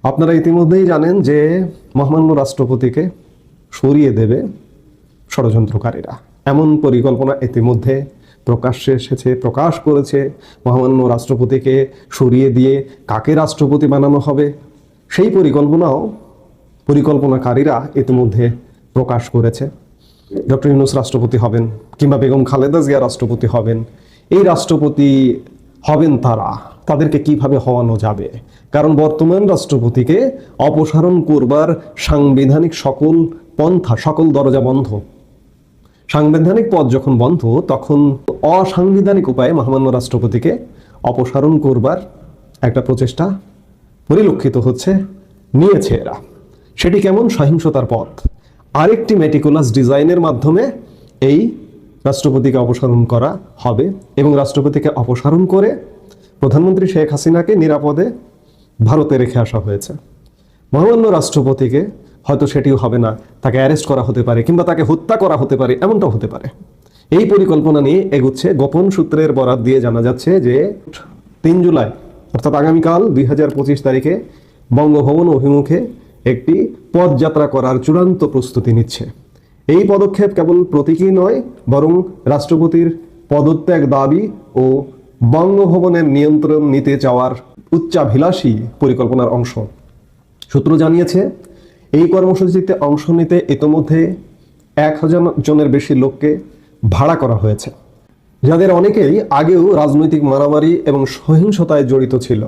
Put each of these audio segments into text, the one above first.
আপনারা ইতিমধ্যেই জানেন যে মহামান্য রাষ্ট্রপতিকে সরিয়ে দেবে ষড়যন্ত্রকারীরা। এমন পরিকল্পনা ইতিমধ্যে প্রকাশ্যে এসেছে, প্রকাশ করেছে। মহামান্য রাষ্ট্রপতিকে সরিয়ে দিয়ে কাকে রাষ্ট্রপতি বানানো হবে সেই পরিকল্পনাকারীরা ইতিমধ্যে প্রকাশ করেছে। ডক্টর ইউনূস রাষ্ট্রপতি হবেন কিংবা বেগম খালেদা জিয়া রাষ্ট্রপতি হবেন। এই রাষ্ট্রপতি হবেন তাদেরকে কিভাবে হওয়ানো যাবে? কারণ বর্তমান রাষ্ট্রপতিকে অপসারণ করবার সাংবিধানিক সকল পন্থা, সকল দরজা বন্ধ। সাংবিধানিক পদ যখন বন্ধ, তখন অসাংবিধানিক উপায়ে মহামান্য রাষ্ট্রপতিকে অপসারণ করবার একটা প্রচেষ্টা পরিলক্ষিত নিয়েছে এরা। সেটি কেমন? সহিংসতার পথ। আরেকটি মেটিকুলাস ডিজাইনের মাধ্যমে এই রাষ্ট্রপতিকে অপসারণ করা হবে এবং রাষ্ট্রপতিকে অপসারণ করে প্রধানমন্ত্রী শেখ হাসিনাকে নিরাপদে ভারতে রেখে আসা হয়েছে। মহামান্য রাষ্ট্রপতিকে হয়তো সেটিও হবে না, তাকে অ্যারেস্ট করা হতে পারে কিংবা তাকে হত্যা করা হতে পারে, এমনটাও হতে পারে। এই পরিকল্পনা নিয়ে এগুচ্ছে। গোপন সূত্রের বরাত দিয়ে জানা যাচ্ছে যে 3 জুলাই অর্থাৎ আগামীকাল 2025 তারিখে বঙ্গভবন অভিমুখে একটি পদযাত্রা করার চূড়ান্ত প্রস্তুতি নিচ্ছে। এই পদক্ষেপ কেবল প্রতীকী নয়, বরং রাষ্ট্রপতির পদত্যাগ দাবি ও বঙ্গভবনের নিয়ন্ত্রণ নিতে চাওয়ার উচ্চাভিলাষী পরিকল্পনার অংশ। সূত্র জানিয়েছে, এই কর্মসূচিতে অংশ নিতে ইতোমধ্যে 1000 জনের বেশি লোককে ভাড়া করা হয়েছে, যাদের অনেকেই আগেও রাজনৈতিক মারামারি এবং সহিংসতায় জড়িত ছিল।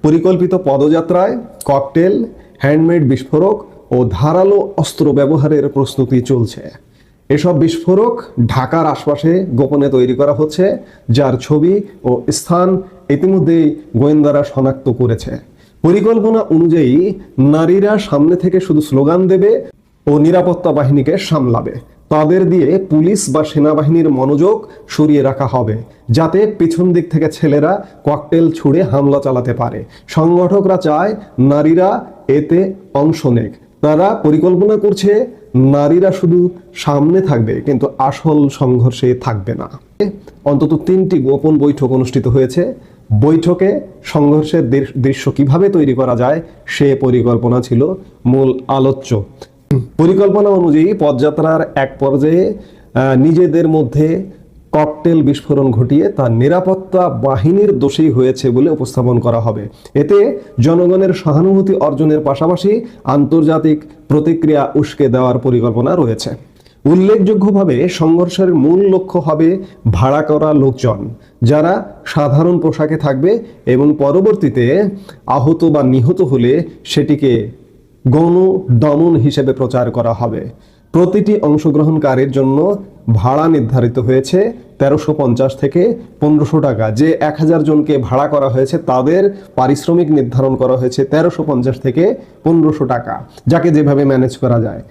পরিকল্পিত পদযাত্রায় ককটেল, হ্যান্ডমেড বিস্ফোরক ও ধারালো অস্ত্র ব্যবহারের প্রস্তুতি চলছে। এসব বিস্ফোরক ঢাকার আশপাশে গোপনে তৈরি করা হচ্ছে, যার ছবি ও স্থান ইতিমধ্যেই গোয়েন্দারা শনাক্ত করেছে। পরিকল্পনা অনুযায়ী নারীরা সামনে থেকে শুধু স্লোগান দেবে ও নিরাপত্তা বাহিনীকে সামলাবে। তাদের দিয়ে পুলিশ বা সেনাবাহিনীর মনোযোগ সরিয়ে রাখা হবে, যাতে পিছন দিক থেকে ছেলেরা ককটেল ছুড়ে হামলা চালাতে পারে। সংগঠকরা চায় নারীরা এতে অংশ নেক। তারা পরিকল্পনা করছে নারীরা শুধু সামনে থাকবে, কিন্তু আসল সংঘর্ষে থাকবে না। অন্তত 3টি গোপন বৈঠক অনুষ্ঠিত হয়েছে। বৈঠকে সংঘর্ষের দৃশ্য কিভাবে তৈরি করা যায় সে পরিকল্পনা ছিল মূল আলোচ্য। পরিকল্পনা অনুযায়ী পদযাত্রার এক পর্যায়ে নিজেদের মধ্যে ককটেল বিস্ফোরণ ঘটিয়ে তা নিরাপত্তা বাহিনীর দোষী হয়েছে বলে উপস্থাপন করা হবে। এতে জনগণের সহানুভূতি অর্জনের পাশাপাশি আন্তর্জাতিক প্রতিক্রিয়া উস্কে দেওয়ার পরিকল্পনা রয়েছে। উল্লেখযোগ্যভাবে সংঘর্ষের মূল লক্ষ্য হবে ভাড়া করা লোকজন, যারা সাধারণ পোশাকে থাকবে এবং পরবর্তীতে আহত বা নিহত হলে সেটিকে গণদমন হিসেবে প্রচার করা হবে। প্রতিটি অংশগ্রহণকারীর জন্য ভাড়া নির্ধারিত হয়েছে 1350 থেকে 1500 টাকা। যে 1000 জনকে ভাড়া করা হয়েছে তাদের পারিশ্রমিক নির্ধারণ করা হয়েছে 1350 থেকে 1500 টাকা, যাকে যেভাবে ম্যানেজ করা যায়।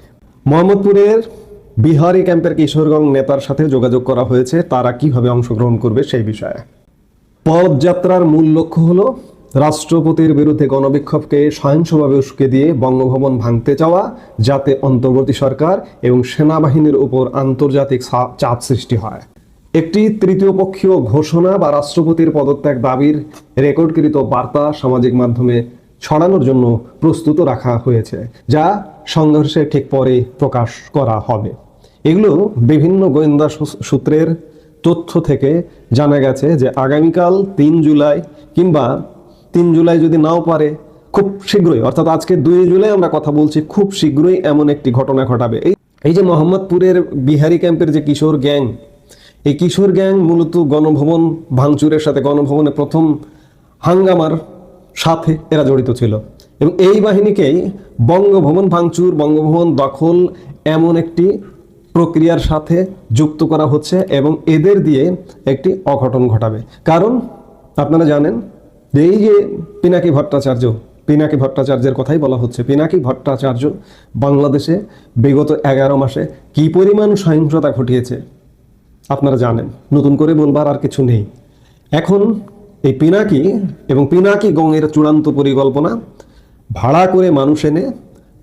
মোহাম্মদপুরের বিহারি ক্যাম্পের কিশোরগঞ্জ নেতার সাথে যোগাযোগ করা হয়েছে, তারা কিভাবে অংশগ্রহণ করবে সেই বিষয়ে। পদযাত্রার মূল লক্ষ্য হলো রাষ্ট্রপতির বিরুদ্ধে গণবিক্ষোভকে সহিংসভাবে উস্কে দিয়ে বঙ্গভবন ভাঙতে চাওয়া, যাতে অন্তর্বর্তী সরকার এবং সেনাবাহিনীর উপর আন্তর্জাতিক চাপ সৃষ্টি হয়। একটি তৃতীয় পক্ষীয় ঘোষণা বা রাষ্ট্রপতির পদত্যাগ দাবির রেকর্ডকৃত বার্তা সামাজিক মাধ্যমে ছড়ানোর জন্য প্রস্তুত রাখা হয়েছে, যা সংঘর্ষের ঠিক পরে প্রকাশ করা হবে। এগুলো বিভিন্ন গোয়েন্দা সূত্রের তথ্য থেকে জানা গেছে যে আগামীকাল 3 জুলাই কিংবা 3 জুলাই যদি নাও পারে, খুব শীঘ্রই, অর্থাৎ আজকে 2 জুলাই আমরা কথা বলছি, খুব শীঘ্রই এমন একটি ঘটনা ঘটাবে। এই যে মোহাম্মদপুরের বিহারি ক্যাম্পের যে কিশোর গ্যাং, এই কিশোর গ্যাং মূলত গণভবন ভাঙচুরের সাথে, গণভবনে প্রথম হাঙ্গামার সাথে এরা জড়িত ছিল এবং এই বাহিনীকেই বঙ্গভবন ভাঙচুর, বঙ্গভবন দখল এমন একটি প্রক্রিয়ার সাথে যুক্ত করা হচ্ছে এবং এদের দিয়ে একটি অঘটন ঘটাবে। কারণ আপনারা জানেন যে এই যে পিনাকি ভট্টাচার্যের কথাই বলা হচ্ছে। পিনাকি ভট্টাচার্য বাংলাদেশে বিগত 11 মাসে কি পরিমাণ সহিংসতা ঘটিয়েছে আপনারা জানেন, নতুন করে বলবার আর কিছু নেই। এখন এই পিনাকি এবং পিনাকি গংয়ের চূড়ান্ত পরিকল্পনা, ভাড়া করে মানুষ এনে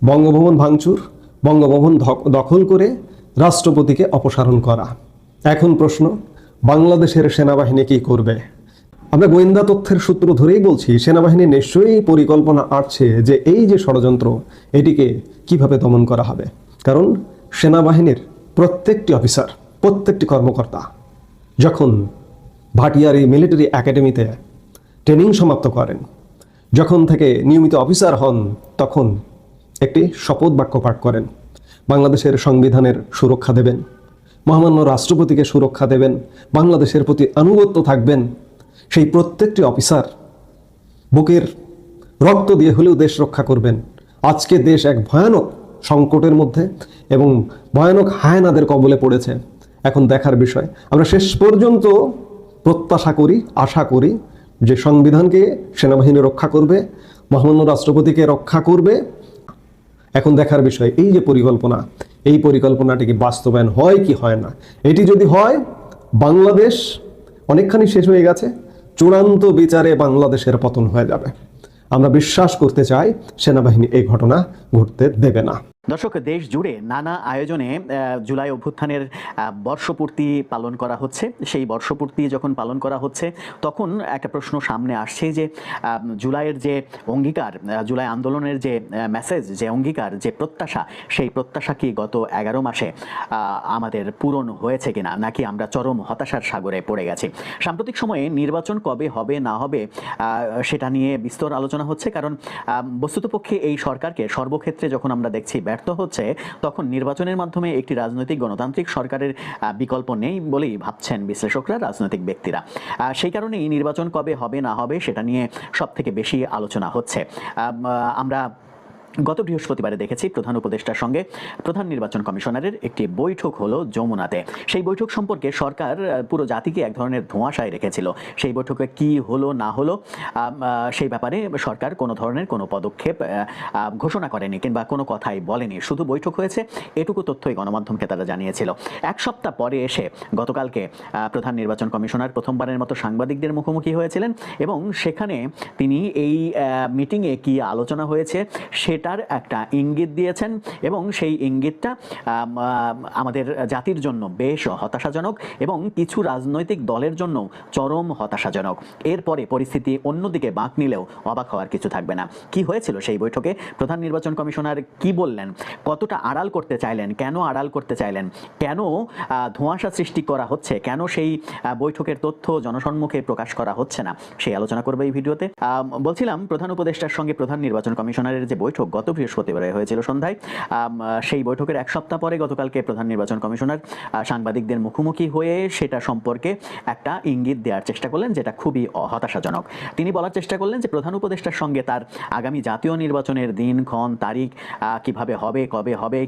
বঙ্গভবন ভাঙচুর, বঙ্গভবন দখল করে রাষ্ট্রপতিকে অপসারণ করা। এখন প্রশ্ন, বাংলাদেশের সেনাবাহিনী কি করবে? আমরা গোয়েন্দা তথ্যের সূত্র ধরেই বলছি, সেনাবাহিনী নিশ্চয়ই পরিকল্পনা আছে যে এই যে ষড়যন্ত্র, এটিকে কিভাবে দমন করা হবে। কারণ সেনাবাহিনীর প্রত্যেকটি অফিসার, প্রত্যেকটি কর্মকর্তা যখন ভাটিয়ারি মিলিটারি একাডেমিতে ট্রেনিং সমাপ্ত করেন, যখন থেকে নিয়মিত অফিসার হন, তখন একটি শপথ বাক্য পাঠ করেন। বাংলাদেশের সংবিধানের সুরক্ষা দেবেন, মহামান্য রাষ্ট্রপতিকে সুরক্ষা দেবেন, বাংলাদেশের প্রতি আনুগত্য থাকবেন। সেই প্রত্যেকটি অফিসার বুকের রক্ত দিয়ে হলেও দেশ রক্ষা করবেন। আজকে দেশ এক ভয়ানক সংকটের মধ্যে এবং ভয়ানক হায়নাদের কবলে পড়েছে। এখন দেখার বিষয়, আমরা শেষ পর্যন্ত প্রত্যাশা করি, আশা করি যে সংবিধানকে সেনাবাহিনী রক্ষা করবে, মহামান্য রাষ্ট্রপতিকে রক্ষা করবে। এখন দেখার বিষয়, এই যে পরিকল্পনা, এই পরিকল্পনাটি কি বাস্তবায়ন হয় কি হয় না। এটি যদি হয়, বাংলাদেশ অনেকখানি শেষ হয়ে গেছে, চূড়ান্ত বিচারে বাংলাদেশের পতন হয়ে যাবে। আমরা বিশ্বাস করতে চাই সেনাবাহিনী এই ঘটনা ঘটতে দেবে না। দর্শক, দেশ জুড়ে নানা আয়োজনে জুলাই অভ্যুত্থানের বর্ষপূর্তি পালন করা হচ্ছে। সেই বর্ষপূর্তি যখন পালন করা হচ্ছে, তখন একটা প্রশ্ন সামনে আসছে যে জুলাইয়ের যে অঙ্গীকার, জুলাই আন্দোলনের যে মেসেজ, যে অঙ্গীকার, যে প্রত্যাশা, সেই প্রত্যাশা কি গত 11 মাসে আমাদের পূরণ হয়েছে কিনা, নাকি আমরা চরম হতাশার সাগরে পড়ে গেছি। সাম্প্রতিক সময়ে নির্বাচন কবে হবে না হবে সেটা নিয়ে বিস্তর আলোচনা হচ্ছে। কারণ বস্তুতপক্ষে এই সরকারকে সর্বক্ষেত্রে যখন আমরা দেখছি ব্যর্থ হচ্ছে, তখন নির্বাচনের মাধ্যমে একটি রাজনৈতিক গণতান্ত্রিক সরকারের বিকল্প নেই বলেই ভাবছেন বিশ্লেষকরা, রাজনৈতিক ব্যক্তিরা। সেই কারণেই নির্বাচন কবে হবে না হবে সেটা নিয়ে সব থেকে বেশি আলোচনা হচ্ছে। আমরা গত বৃহস্পতিবারে দেখেছি প্রধান উপদেষ্টার সঙ্গে প্রধান নির্বাচন কমিশনারের একটি বৈঠক হলো যমুনাতে। সেই বৈঠক সম্পর্কে সরকার পুরো জাতিকে এক ধরনের ধোঁয়াশায় রেখেছিল। সেই বৈঠকে কি হলো না হলো সেই ব্যাপারে সরকার কোনো ধরনের কোনো পদক্ষেপ ঘোষণা করেনি কিংবা কোনো কথাই বলেনি। শুধু বৈঠক হয়েছে এটুকু তথ্যই গণমাধ্যমকে তারা জানিয়েছিল। এক সপ্তাহ পরে এসে গতকালকে প্রধান নির্বাচন কমিশনার প্রথমবারের মতো সাংবাদিকদের মুখোমুখি হয়েছিলেন এবং সেখানে তিনি এই মিটিংয়ে কি আলোচনা হয়েছে সেটার একটা ইঙ্গিত দিয়েছেন এবং সেই ইঙ্গিতটা আমাদের জাতির জন্য বেশ হতাশাজনক এবং কিছু রাজনৈতিক দলের জন্য চরম হতাশাজনক। এরপরে পরিস্থিতি অন্যদিকে বাঁক নিলেও অবাক হওয়ার কিছু থাকবে না। কি হয়েছিল সেই বৈঠকে, প্রধান নির্বাচন কমিশনার কি বললেন, কতটা আড়াল করতে চাইলেন, কেন আড়াল করতে চাইলেন, কেন ধোঁয়াশা সৃষ্টি করা হচ্ছে, কেন সেই বৈঠকের তথ্য জনসম্মুখে প্রকাশ করা হচ্ছে না, সেই আলোচনা করবে এই ভিডিওতে। বলছিলাম প্রধান উপদেষ্টার সঙ্গে প্রধান নির্বাচন কমিশনারের যে বৈঠক গত বৃহস্পতিবারে হয়েছিল সন্ধ্যায়, সেই বৈঠকের এক সপ্তাহ পরে গতকালকে প্রধান নির্বাচন কমিশনার সাংবাদিকদের মুখোমুখি হয়ে সেটা সম্পর্কে একটা ইঙ্গিত দেওয়ার চেষ্টা করলেন, যেটা খুবই হতাশাজনক। তিনি বলার চেষ্টা করলেন যে প্রধান উপদেষ্টার সঙ্গে তার আগামী জাতীয় নির্বাচনের দিনক্ষণ, তারিখ, কিভাবে হবে, কবে হবে,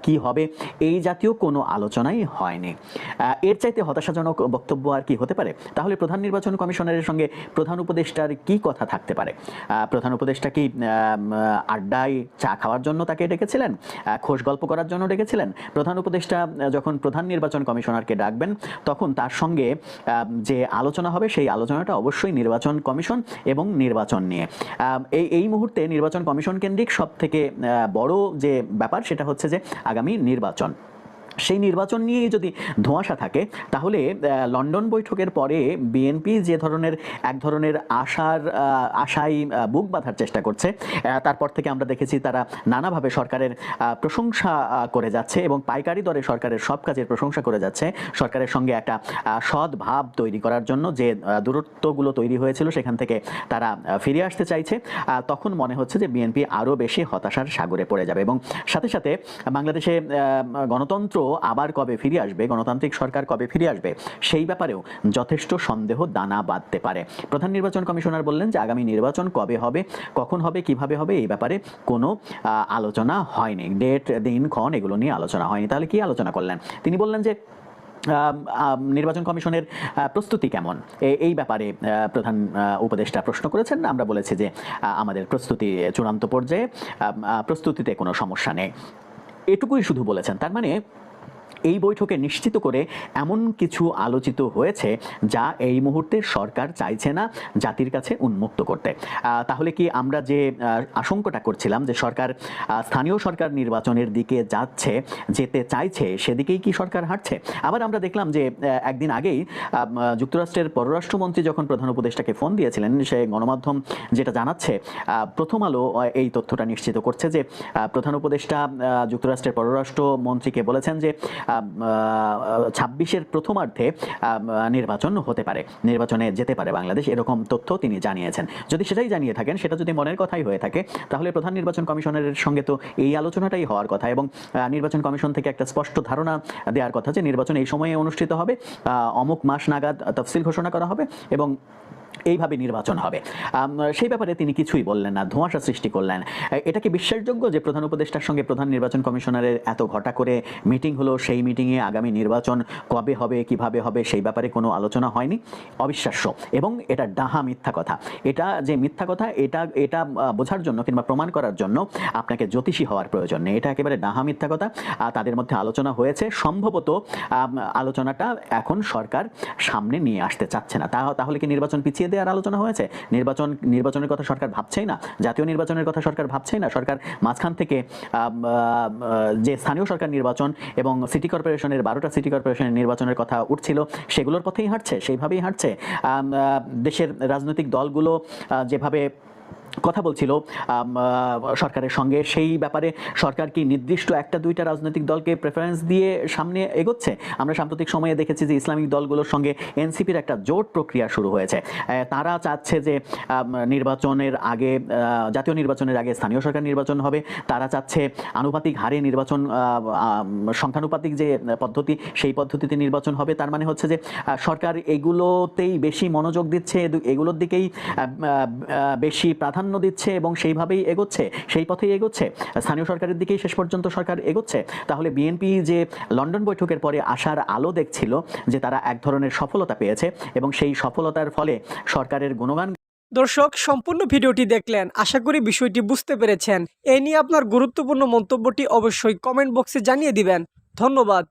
কি হবে, এই জাতীয় কোনো আলোচনাই হয়নি। এর চাইতে হতাশাজনক বক্তব্য আর কি হতে পারে? তাহলে প্রধান নির্বাচন কমিশনারের সঙ্গে প্রধান উপদেষ্টার কি কথা থাকতে পারে? প্রধান উপদেষ্টা কি আড্ডায় চা খাওয়ার জন্য তাকে ডেকেছিলেন, খোশ গল্প করার জন্য ডেকেছিলেন? প্রধান উপদেষ্টা যখন প্রধান নির্বাচন কমিশনারকে ডাকবেন, তখন তার সঙ্গে যে আলোচনা হবে সেই আলোচনাটা অবশ্যই নির্বাচন কমিশন এবং নির্বাচন নিয়ে। এই মুহূর্তে নির্বাচন কমিশন কেন্দ্রিক সব থেকে বড় যে ব্যাপার সেটা হচ্ছে যে আগামী নির্বাচন। সেই নির্বাচন নিয়েই যদি ধোঁয়াশা থাকে, তাহলে লন্ডন বৈঠকের পরে বিএনপি যে ধরনের এক ধরনের আশায় বুক বাঁধার চেষ্টা করছে, তারপর থেকে আমরা দেখেছি তারা নানাভাবে সরকারের প্রশংসা করে যাচ্ছে এবং পাইকারি দরে সরকারের সব কাজের প্রশংসা করে যাচ্ছে। সরকারের সঙ্গে একটা সৎ ভাব তৈরি করার জন্য যে দূরত্বগুলো তৈরি হয়েছিল সেখান থেকে তারা ফিরে আসতে চাইছে। তখন মনে হচ্ছে যে বিএনপি আরও বেশি হতাশার সাগরে পড়ে যাবে এবং সাথে সাথে বাংলাদেশে গণতন্ত্র আবার কবে ফিরে আসবে, গণতান্ত্রিক সরকার কবে ফিরে আসবে, সেই ব্যাপারেও যথেষ্ট সন্দেহ দানা বাঁধতে পারে। প্রধান নির্বাচন কমিশনার বললেন যে আগামী নির্বাচন কবে হবে, কখন হবে, কিভাবে হবে, এই ব্যাপারে কোনো আলোচনা হয়নি। ডেট, দিনক্ষণ এগুলো নিয়ে আলোচনা হয়নি। তাহলে কি আলোচনা করলেন? তিনি বললেন যে নির্বাচন কমিশনের প্রস্তুতি কেমন, এই ব্যাপারে প্রধান উপদেষ্টা প্রশ্ন করেছেন। আমরা বলেছি যে আমাদের প্রস্তুতি চূড়ান্ত পর্যায়ে, প্রস্তুতিতে কোনো সমস্যা নেই, এটুকুই শুধু বলেছেন। তার মানে এই বৈঠকে নিশ্চিত করে এমন কিছু আলোচিত হয়েছে যা এই মুহূর্তে সরকার চাইছে না জাতির কাছে উন্মুক্ত করতে। তাহলে কি আমরা যে আশঙ্কাটা করছিলাম যে সরকার স্থানীয় সরকার নির্বাচনের দিকে যেতে চাইছে, সেদিকেই কি সরকার হাঁটছে? আবার আমরা দেখলাম যে একদিন আগেই যুক্তরাষ্ট্রের পররাষ্ট্রমন্ত্রী যখন প্রধান উপদেষ্টাকে ফোন দিয়েছিলেন, সে গণমাধ্যম যেটা জানাচ্ছে, প্রথম আলো এই তথ্যটা নিশ্চিত করছে যে প্রধান উপদেষ্টা যুক্তরাষ্ট্রের পররাষ্ট্রমন্ত্রীকে বলেছেন যে 26-এর প্রথমার্ধে নির্বাচন হতে পারে, নির্বাচনে যেতে পারে বাংলাদেশ, এরকম তথ্য তিনি জানিয়েছেন। যদি সেটাই জানিয়ে থাকেন, সেটা যদি মনের কথাই হয়ে থাকে, তাহলে প্রধান নির্বাচন কমিশনের সঙ্গে তো এই আলোচনাটাই হওয়ার কথা এবং নির্বাচন কমিশন থেকে একটা স্পষ্ট ধারণা দেওয়ার কথা যে নির্বাচন এই সময়ে অনুষ্ঠিত হবে, অমুক মাস নাগাদ তফসিল ঘোষণা করা হবে এবং এইভাবে নির্বাচন হবে। সেই ব্যাপারে তিনি কিছুই বললেন না, ধোঁয়াশা সৃষ্টি করলেন। এটা কি বিশ্বাসযোগ্য যে প্রধান উপদেষ্টার সঙ্গে প্রধান নির্বাচন কমিশনারের এত ঘটা করে মিটিং হলো, সেই মিটিংয়ে আগামী নির্বাচন কবে হবে, কিভাবে হবে, সেই ব্যাপারে কোনো আলোচনা হয়নি? অবিশ্বাস্য এবং এটা ডাহা মিথ্যা কথা। এটা যে মিথ্যা কথা, এটা বোঝার জন্য কিংবা প্রমাণ করার জন্য আপনাকে জ্যোতিষী হওয়ার প্রয়োজন নেই। এটা একেবারে ডাহা মিথ্যা কথা। তাদের মধ্যে আলোচনা হয়েছে, সম্ভবত আলোচনাটা এখন সরকার সামনে নিয়ে আসতে চাচ্ছে না। তাহলে কি নির্বাচন পিছিয়ে দেওয়ার আলোচনা হয়েছে? নির্বাচনের কথা সরকার ভাবছেই না, জাতীয় নির্বাচনের কথা সরকার ভাবছেই না। সরকার মাঝখান থেকে যে স্থানীয় সরকার নির্বাচন এবং সিটি কর্পোরেশনের 12টা সিটি কর্পোরেশনের নির্বাচনের কথা উঠছিল, সেগুলোর পথেই হাঁটছে, সেইভাবেই হাঁটছে। দেশের রাজনৈতিক দলগুলো যেভাবে কথা বলছিল সরকারের সঙ্গে, সেই ব্যাপারে সরকার কি নির্দিষ্ট একটা দুইটা রাজনৈতিক দলকে প্রেফারেন্স দিয়ে সামনে এগোচ্ছে? আমরা সাম্প্রতিক সময়ে দেখেছি যে ইসলামিক দলগুলোর সঙ্গে এনসিপির একটা জোট প্রক্রিয়া শুরু হয়েছে। তারা চাচ্ছে যে নির্বাচনের আগে, জাতীয় নির্বাচনের আগে স্থানীয় সরকার নির্বাচন হবে। তারা চাচ্ছে আনুপাতিক হারে নির্বাচন, সংখ্যানুপাতিক যে পদ্ধতি, সেই পদ্ধতিতে নির্বাচন হবে। তার মানে হচ্ছে যে সরকার এগুলোতেই বেশি মনোযোগ দিচ্ছে, এগুলোর দিকেই বেশি প্রাধান্য দিচ্ছে এবং সেইভাবেই এগোচ্ছে, সেই পথেই এগোচ্ছে, স্থানীয় সরকারের দিকেই শেষ পর্যন্ত সরকার এগোচ্ছে। তাহলে বিএনপি যে লন্ডন বৈঠকের পরে আশার আলো দেখছিল যে তারা এক ধরনের সফলতা পেয়েছে এবং সেই সফলতার ফলে সরকারের গুণগান। দর্শক, সম্পূর্ণ ভিডিওটি দেখলেন, আশা করি বিষয়টি বুঝতে পেরেছেন। এই নিয়ে আপনার গুরুত্বপূর্ণ মন্তব্যটি অবশ্যই কমেন্ট বক্সে জানিয়ে দিবেন। ধন্যবাদ।